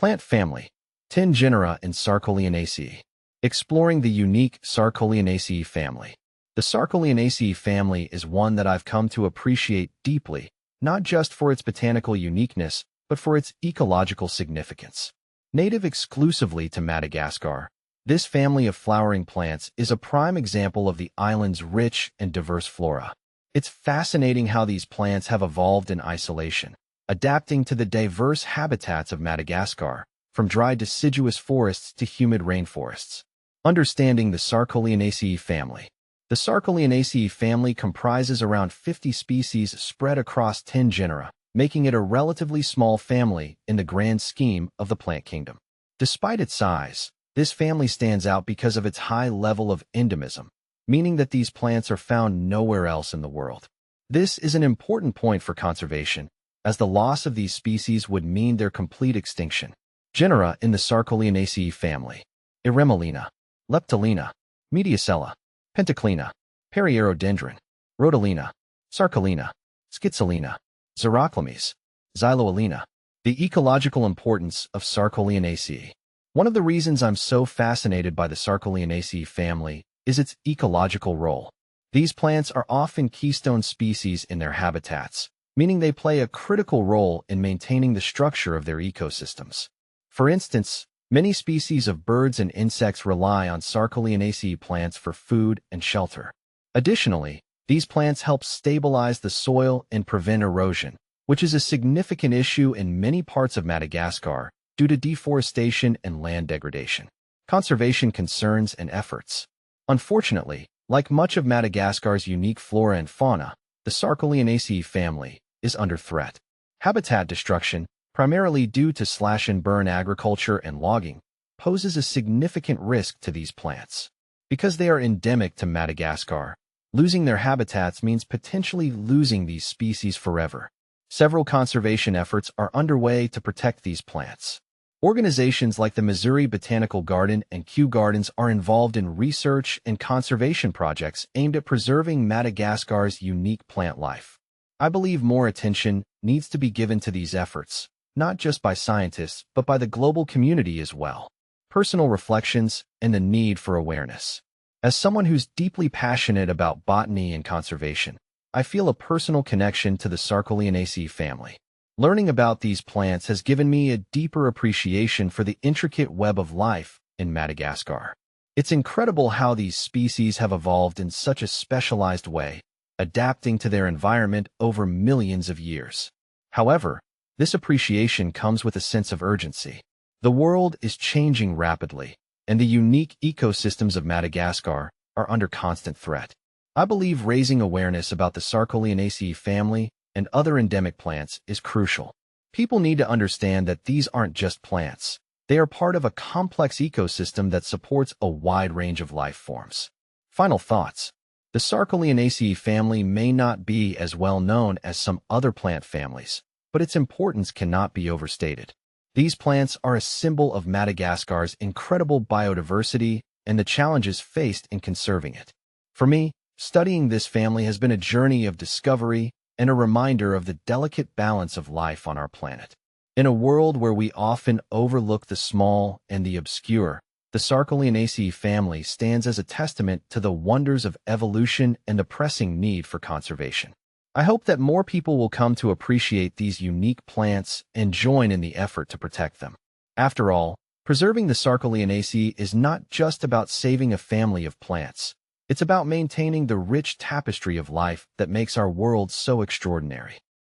Plant family, 10 genera in Sarcolaenaceae. Exploring the unique Sarcolaenaceae family. The Sarcolaenaceae family is one that I've come to appreciate deeply, not just for its botanical uniqueness, but for its ecological significance. Native exclusively to Madagascar, this family of flowering plants is a prime example of the island's rich and diverse flora. It's fascinating how these plants have evolved in isolation, adapting to the diverse habitats of Madagascar, from dry deciduous forests to humid rainforests. Understanding the Sarcolaenaceae family. The Sarcolaenaceae family comprises around 50 species spread across 10 genera, making it a relatively small family in the grand scheme of the plant kingdom. Despite its size, this family stands out because of its high level of endemism, meaning that these plants are found nowhere else in the world. This is an important point for conservation, as the loss of these species would mean their complete extinction. Genera in the Sarcolaenaceae family: Eremelina, Leptolina, Mediacella, Pentaclina, Periaerodendron, Rhodolina, Sarcalina, Schizolina, Xeroclemes, Xyloalina. The ecological importance of Sarcolaenaceae. One of the reasons I'm so fascinated by the Sarcolaenaceae family is its ecological role. These plants are often keystone species in their habitats, meaning they play a critical role in maintaining the structure of their ecosystems. For instance, many species of birds and insects rely on Sarcolaenaceae plants for food and shelter. Additionally, these plants help stabilize the soil and prevent erosion, which is a significant issue in many parts of Madagascar due to deforestation and land degradation. Conservation concerns and efforts. Unfortunately, like much of Madagascar's unique flora and fauna, the Sarcolaenaceae family is under threat. Habitat destruction, primarily due to slash-and-burn agriculture and logging, poses a significant risk to these plants. Because they are endemic to Madagascar, losing their habitats means potentially losing these species forever. Several conservation efforts are underway to protect these plants. Organizations like the Missouri Botanical Garden and Kew Gardens are involved in research and conservation projects aimed at preserving Madagascar's unique plant life. I believe more attention needs to be given to these efforts, not just by scientists, but by the global community as well. Personal reflections and the need for awareness. As someone who's deeply passionate about botany and conservation, I feel a personal connection to the Sarcolaenaceae family. Learning about these plants has given me a deeper appreciation for the intricate web of life in Madagascar. It's incredible how these species have evolved in such a specialized way, adapting to their environment over millions of years. However, this appreciation comes with a sense of urgency. The world is changing rapidly, and the unique ecosystems of Madagascar are under constant threat. I believe raising awareness about the Sarcolaenaceae family and other endemic plants is crucial. People need to understand that these aren't just plants. They are part of a complex ecosystem that supports a wide range of life forms. Final thoughts. The Sarcolaenaceae family may not be as well known as some other plant families, but its importance cannot be overstated. These plants are a symbol of Madagascar's incredible biodiversity and the challenges faced in conserving it. For me, studying this family has been a journey of discovery and a reminder of the delicate balance of life on our planet. In a world where we often overlook the small and the obscure, the Sarcolaenaceae family stands as a testament to the wonders of evolution and the pressing need for conservation. I hope that more people will come to appreciate these unique plants and join in the effort to protect them. After all, preserving the Sarcolaenaceae is not just about saving a family of plants. It's about maintaining the rich tapestry of life that makes our world so extraordinary.